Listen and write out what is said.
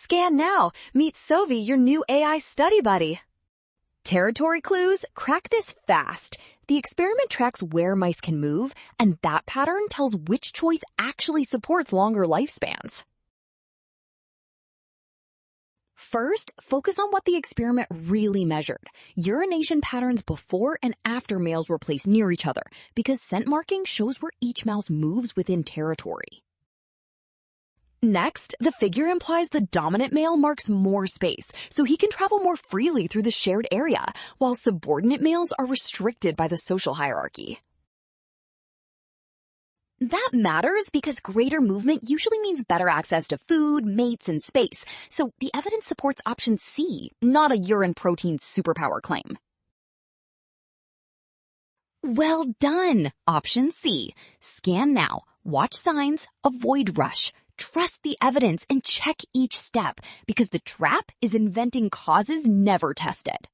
Scan now. Meet Sovi, your new AI study buddy. Territory clues? Crack this fast. The experiment tracks where mice can move, and that pattern tells which choice actually supports longer lifespans. First, focus on what the experiment really measured. Urination patterns before and after males were placed near each other, because scent marking shows where each mouse moves within territory. Next, the figure implies the dominant male marks more space, so he can travel more freely through the shared area, while subordinate males are restricted by the social hierarchy. That matters because greater movement usually means better access to food, mates, and space, so the evidence supports option C, not a urine protein superpower claim. Well done! Option C. Scan now, watch signs, avoid rush. Trust the evidence and check each step, because the trap is inventing causes never tested.